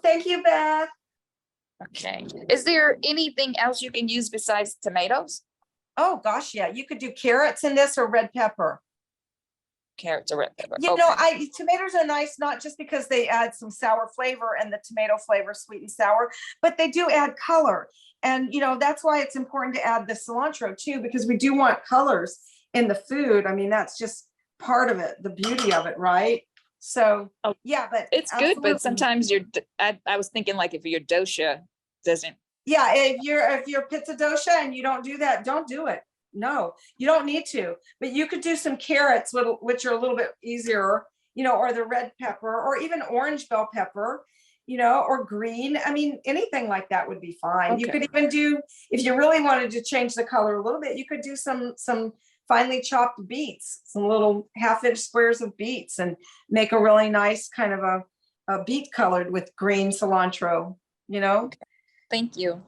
Thank you, Beth. Okay. Is there anything else you can use besides tomatoes? Oh, gosh, yeah, you could do carrots in this or red pepper. Carrots or red pepper? You know, Okay. tomatoes are nice, not just because they add some sour flavor and the tomato flavor, sweet and sour, but they do add color. And, you know, that's why it's important to add the cilantro too, because we do want colors in the food. I mean, that's just part of it, the beauty of it, right? So, Oh, yeah, but It's good, absolutely. but sometimes I was thinking like if your dosha doesn't. Yeah, if you're pizza dosha and you don't do that, don't do it. No, you don't need to, but you could do some carrots, which are a little bit easier, you know, or the red pepper, or even orange bell pepper, you know, or green. I mean, anything like that would be fine. You Okay. could even do, if you really wanted to change the color a little bit, you could do some finely chopped beets, some little 1/2-inch squares of beets, and make a really nice kind of a beet colored with green cilantro, you know? Thank you.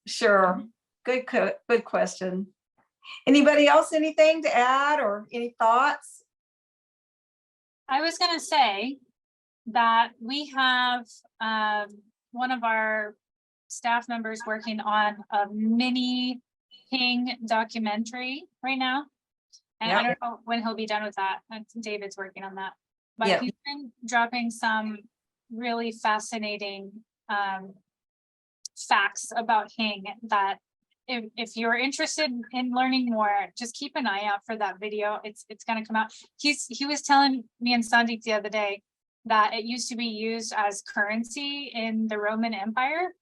Sure. Good question. Anybody else, anything to add or any thoughts? I was gonna say that we have one of our staff members working on a mini Hing documentary right now. And I Yeah. don't know when he'll be done with that. And David's working on that. But Yeah. he's been dropping some really fascinating facts about Hing that if you're interested in learning more, just keep an eye out for that video. It's gonna come out. He was telling me and Sandeep the other day that it used to be used as currency in the Roman Empire.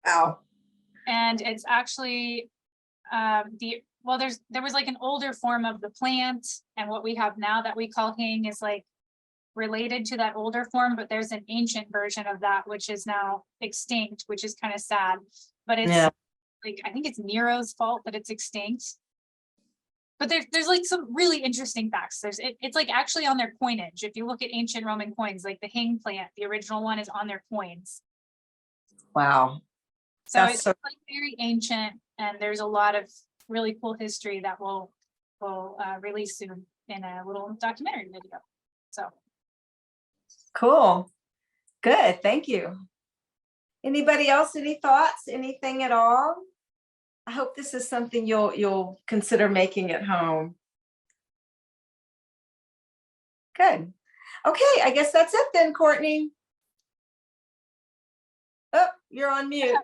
Wow. And it's actually there was like an older form of the plant, and what we have now that we call Hing is like related to that older form, but there's an ancient version of that which is now extinct, which is kind of sad. But it's Yeah. like, I think it's Nero's fault that it's extinct. But there's like some really interesting facts. It's like actually on their coinage. If you look at ancient Roman coins, like the Hing plant, the original one is on their coins. Wow. So That's it's so- like very ancient, and there's a lot of really cool history that we'll release soon in a little documentary video. So Cool. Good. Thank you. Anybody else, any thoughts, anything at all? I hope this is something you'll consider making at home. Good. Okay, I guess that's it then, Courtney. Oh, you're on mute.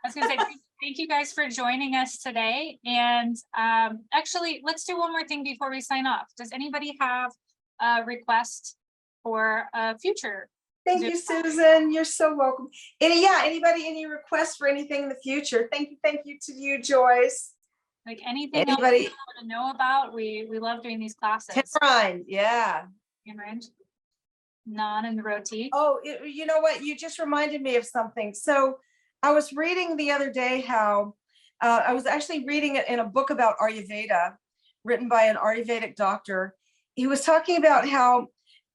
I was gonna say, thank you guys for joining us today. And actually, let's do one more thing before we sign off. Does anybody have a request for a future? Thank you, Susan. You're so welcome. Any requests for anything in the future? Thank you to you, Joyce. Like anything else Anybody? you want to know about? We love doing these classes. Tamarind, yeah. Tamarind, non and roti. Oh, you know what? You just reminded me of something. So I was reading the other day how I was actually reading it in a book about Ayurveda, written by an Ayurvedic doctor. He was talking about how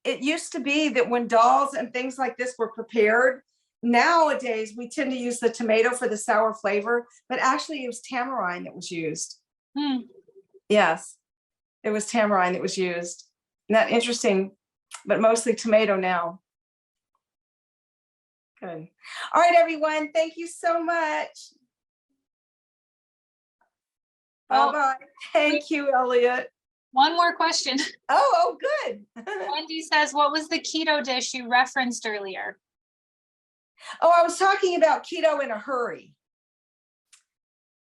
it used to be that when dals and things like this were prepared, nowadays we tend to use the tomato for the sour flavor, but actually it was tamarind that was used. Yes, it was tamarind that was used. Isn't that interesting? But mostly tomato now. Good. All right, everyone. Thank you so much. Oh, Bye-bye. Thank you, Elliot. one more question. Oh, good. Wendy says, what was the keto dish you referenced earlier? Oh, I was talking about keto in a hurry.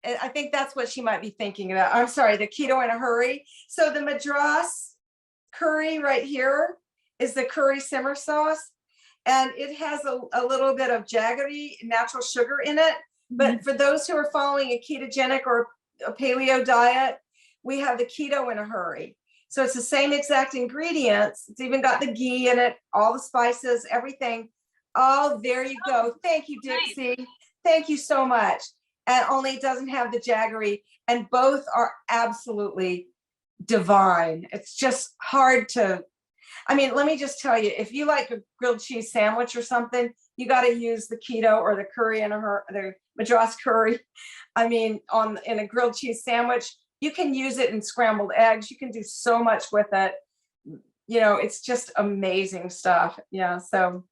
And I think that's what she might be thinking about. I'm sorry, the keto in a hurry. So the Madras curry right here is the curry simmer sauce. And it has a little bit of jaggery natural sugar in it. But for those who are following a ketogenic or a paleo diet, we have the keto in a hurry. So it's the same exact ingredients. It's even got the ghee in it, all the spices, everything. Oh, there you go. Thank you, Dixie. Thank you so much. And only it doesn't have the jaggery, and both are absolutely divine. It's just hard to, I mean, let me just tell you, if you like a grilled cheese sandwich or something, you got to use the keto or the curry in the Madras curry. I mean, in a grilled cheese sandwich, you can use it in scrambled eggs. You can do so much with it. You know, it's just amazing stuff. Yeah. So.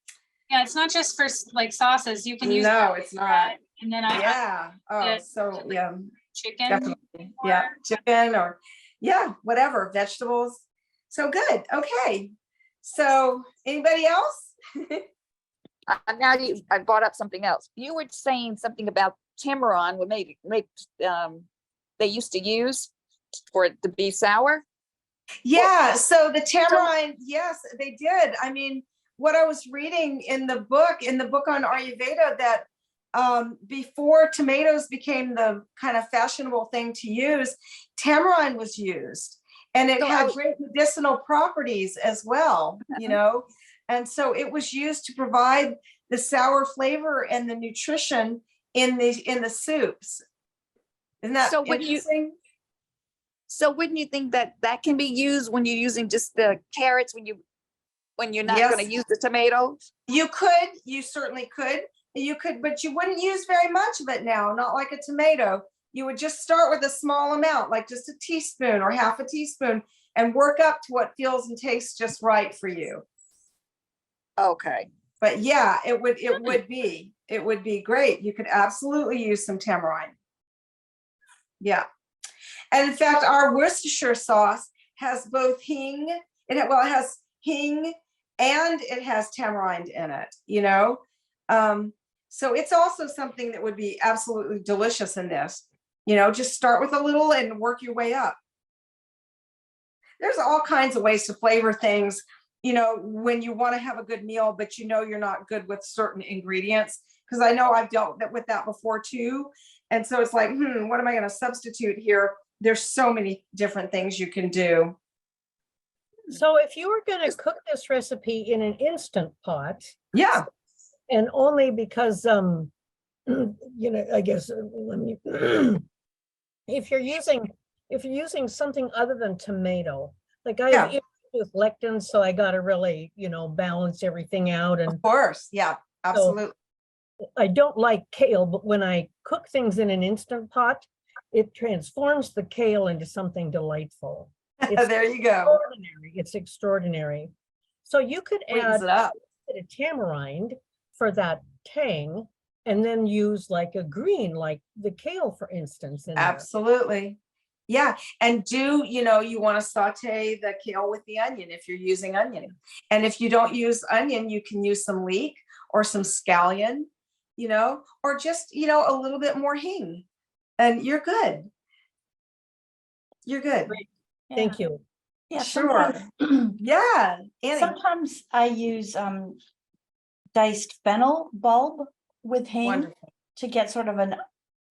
Yeah, it's not just for like sauces. You can use. No, it's not. bread. And then Yeah. Oh, so yeah. Chicken. Definitely. Yeah. Chicken or yeah, whatever, vegetables. So good. Okay. So anybody else? Now I brought up something else. You were saying something about tamarind, what maybe they used to use for it to be sour. Yeah. So the tamarind, yes, they did. I mean, what I was reading in the book on Ayurveda, that before tomatoes became the kind of fashionable thing to use, tamarind was used, and it had great medicinal properties as well, you know. And so it was used to provide the sour flavor and the nutrition in the soups. Isn't that interesting? So wouldn't you think that can be used when you're using just the carrots, when you're not Yes. going to use the tomatoes? You certainly could. You could, but you wouldn't use very much of it now, not like a tomato. You would just start with a small amount, like just a teaspoon or half a teaspoon, and work up to what feels and tastes just right for you. Okay. But yeah, it would be great. You could absolutely use some tamarind. Yeah. And in fact, our Worcestershire sauce has both Hing, it has Hing and it has tamarind in it, you know? So it's also something that would be absolutely delicious in this. You know, just start with a little and work your way up. There's all kinds of ways to flavor things, you know, when you want to have a good meal, but you know you're not good with certain ingredients. Because I know I've dealt with that before too. And so it's like, what am I going to substitute here? There's so many different things you can do. So if you were going to cook this recipe in an Instant Pot, Yeah. and only because, you know, I guess let me, if you're using something other than tomato, like I have issues with lectins, so I got to really, you know, balance everything out. And of course, yeah, absolutely. So I don't like kale, but when I cook things in an Instant Pot, it transforms the kale into something delightful. There you go. It's extraordinary. So you could add a tamarind for that tang, and then use like a green, like the kale, for instance. Absolutely. Yeah, and you want to saute the kale with the onion if you're using onion. And if you don't use onion, you can use some leek or some scallion, or just, a little bit more hing. And you're good. You're good. Thank you. Yeah, Sure. sometimes, Yeah, Annie. sometimes I use diced fennel bulb with hing Wonderful to get sort of an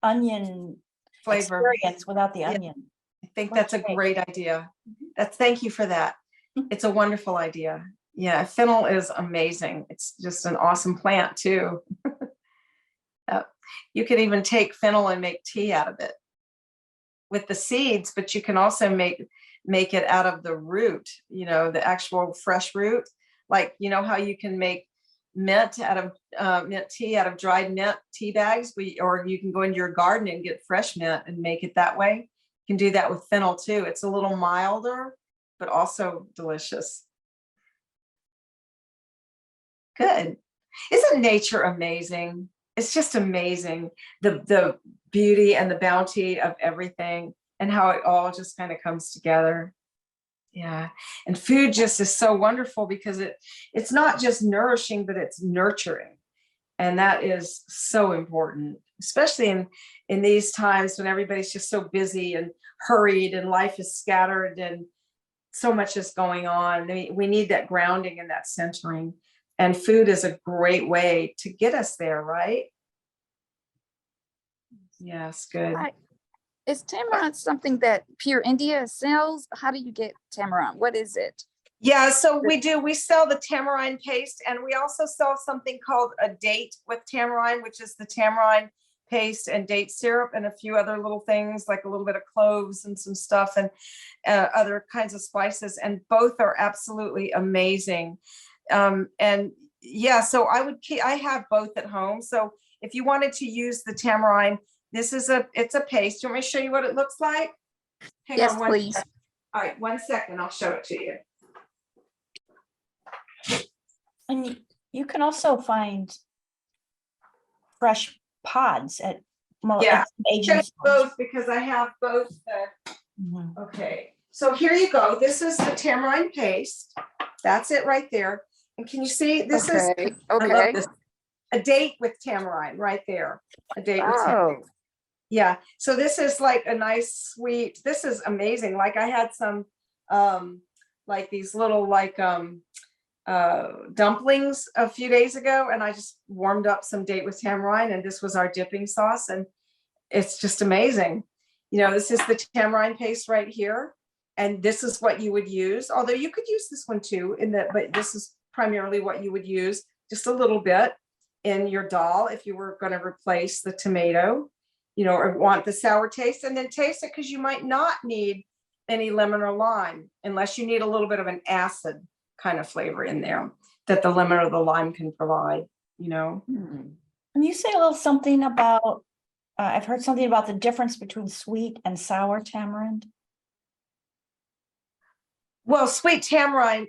onion flavor. experience without the Yeah. onion. I think Works that's a great. great idea. Thank you for that. It's a wonderful idea. Yeah, fennel is amazing. It's just an awesome plant too. You can even take fennel and make tea out of it with the seeds, but you can also make it out of the root, the actual fresh root. Like, how you can make mint out of mint tea out of dried mint tea bags, or you can go into your garden and get fresh mint and make it that way. You can do that with fennel too. It's a little milder, but also delicious. Good. Isn't nature amazing? It's just amazing, the beauty and the bounty of everything and how it all just kind of comes together. Yeah. And food just is so wonderful because it's not just nourishing, but it's nurturing. And that is so important, especially in these times when everybody's just so busy and hurried and life is scattered and so much is going on. I mean, we need that grounding and that centering. And food is a great way to get us there, right? Yes, good. Right. Is tamarind something that Pure India sells? How do you get tamarind? What is it? Yeah, so we sell the tamarind paste, and we also sell something called a date with tamarind, which is the tamarind paste and date syrup and a few other little things like a little bit of cloves and some stuff and other kinds of spices. And both are absolutely amazing. And yeah, so I have both at home. So if you wanted to use the tamarind, it's a paste. Do you want me to show you what it looks like? Hang Yes, on one please. sec. All right, 1 second, I'll show it to you. And you can also find fresh pods at Yeah. agents. Both, because I have both. Mhm. Okay, so here you go. This is the tamarind paste. That's it right there. And can you see, this is, Okay. I love Okay. this. A date with tamarind right there. A date with tamarind. Oh, Yeah, so this is like a nice sweet, this is amazing. Like I had some like these little dumplings a few days ago, and I just warmed up some date with tamarind, and this was our dipping sauce, and it's just amazing. This is the tamarind paste right here, and this is what you would use, although you could use this one too, but this is primarily what you would use, just a little bit in your dal if you were going to replace the tomato, or want the sour taste, and then taste it, because you might not need any lemon or lime unless you need a little bit of an acid kind of flavor in there that the lemon or the lime can provide. Can you say a little something about, I've heard something about the difference between sweet and sour tamarind? Well, sweet tamarind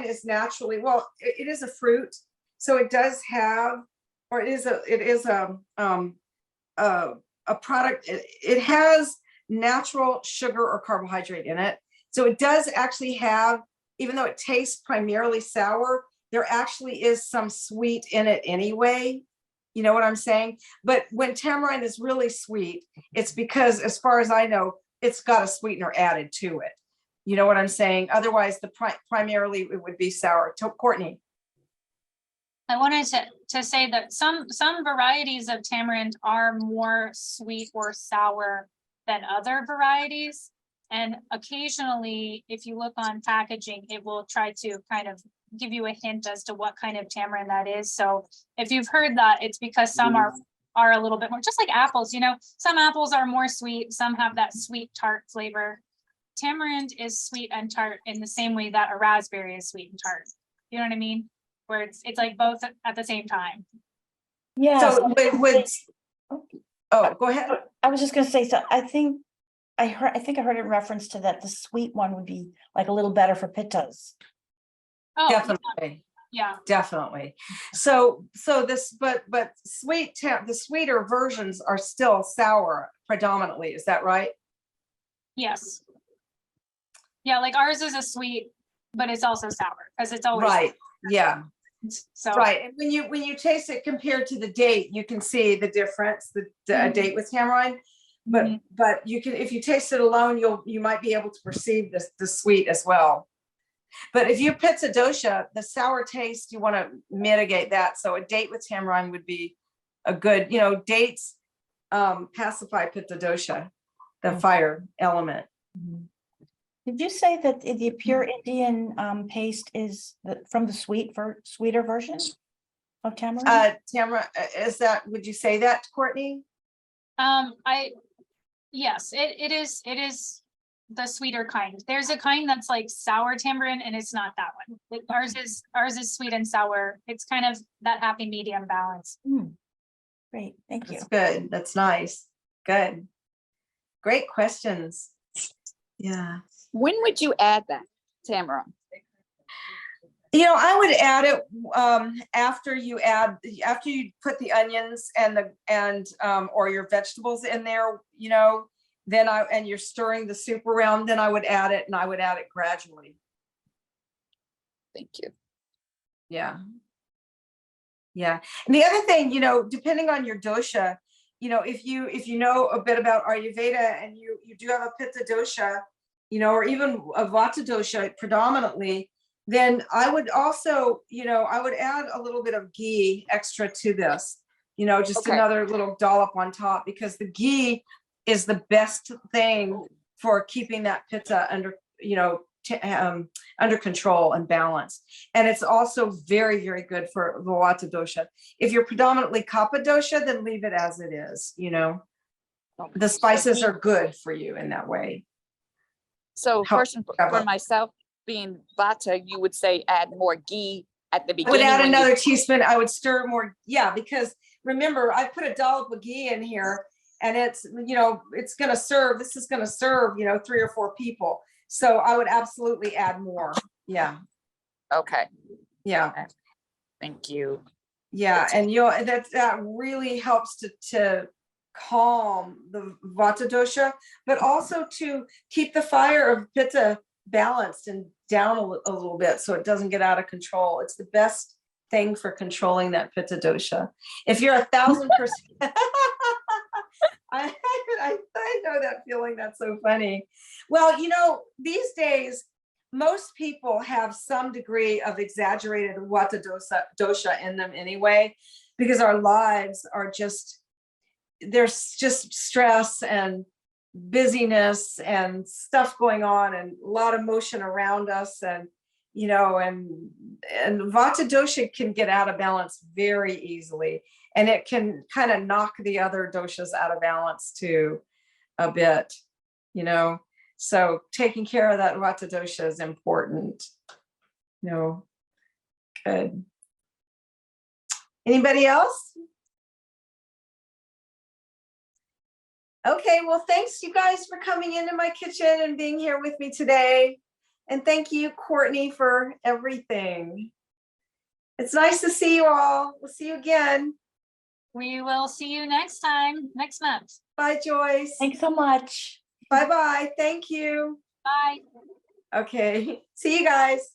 is naturally, well, it is a fruit, so it does have, or it is a product. It has natural sugar or carbohydrate in it, so it does actually have, even though it tastes primarily sour, there actually is some sweet in it anyway. You know what I'm saying? But when tamarind is really sweet, it's because, as far as I know, it's got a sweetener added to it. You know what I'm saying? Otherwise, primarily it would be sour. Courtney. I wanted to say that some varieties of tamarind are more sweet or sour than other varieties. And occasionally, if you look on packaging, it will try to kind of give you a hint as to what kind of tamarind that is. So if you've heard that, it's because some are a little bit more, just like apples, some apples are more sweet, some have that sweet tart flavor. Tamarind is sweet and tart in the same way that a raspberry is sweet and tart. You know what I mean? Where it's like both at the same time. Yeah. So go ahead. I was just gonna say, so I think I heard in reference to that, the sweet one would be like a little better for pittas. Oh, Definitely. yeah. Definitely. So this, but the sweeter versions are still sour predominantly. Is that right? Yes. Yeah, like ours is a sweet, but it's also sour because it's always. Right, yeah, So. right. And when you taste it compared to the date, you can see the difference, the Mhm. date with tamarind. But Mhm. but you can, if you taste it alone, you might be able to perceive the sweet as well. But if you pitta dosha, the sour taste, you want to mitigate that. So a date with tamarind would be a good, dates pacify pitta dosha, the fire element. Did you say that the pure Indian paste is from the sweeter version of tamarind? Tamara, would you say that, Courtney? Yes, it is the sweeter kind. There's a kind that's like sour tamarind and it's not that one. Like ours is sweet and sour. It's kind of that happy medium balance. Great, thank you. That's good. That's nice. Good. Great questions. Yeah. When would you add that, tamarind? I would add it after you put the onions and or your vegetables in there, then and you're stirring the soup around, then I would add it, and I would add it gradually. Thank you. Yeah. Yeah. And the other thing, depending on your dosha, if you know a bit about Ayurveda and you do have a pitta dosha, or even a vata dosha predominantly, then I would also, I would add a little bit of ghee extra to this, just Okay. another little dollop on top, because the ghee is the best thing for keeping that pitta under, under control and balance. And it's also very, very good for vata dosha. If you're predominantly kapha dosha, then leave it as it is, the spices are good for you in that way. So Help first, for myself being vata, you would say add more ghee at the I beginning. would add when you- another teaspoon. I would stir more. Yeah, because remember, I put a dollop of ghee in here, and it's, it's going to serve. This is going to serve, 3 or 4 people. So I would absolutely add more. Yeah. Okay, Yeah. thank you. Yeah. And that really helps to calm the vata dosha, but also to keep the fire of pitta balanced and down a little bit so it doesn't get out of control. It's the best thing for controlling that pitta dosha. If you're 1,000%, I know that feeling. That's so funny. Well, these days, most people have some degree of exaggerated vata dosha in them anyway, because our lives are there's just stress and busyness and stuff going on and a lot of motion around us, and and vata dosha can get out of balance very easily, and it can kind of knock the other doshas out of balance too a bit, so taking care of that vata dosha is important. Good. Anybody else? Okay, well, thanks you guys for coming into my kitchen and being here with me today. And thank you, Courtney, for everything. It's nice to see you all. We'll see you again. We will see you next month. Bye, Joyce. Thanks so much. Bye-bye. Thank you. Bye. Okay, see you guys.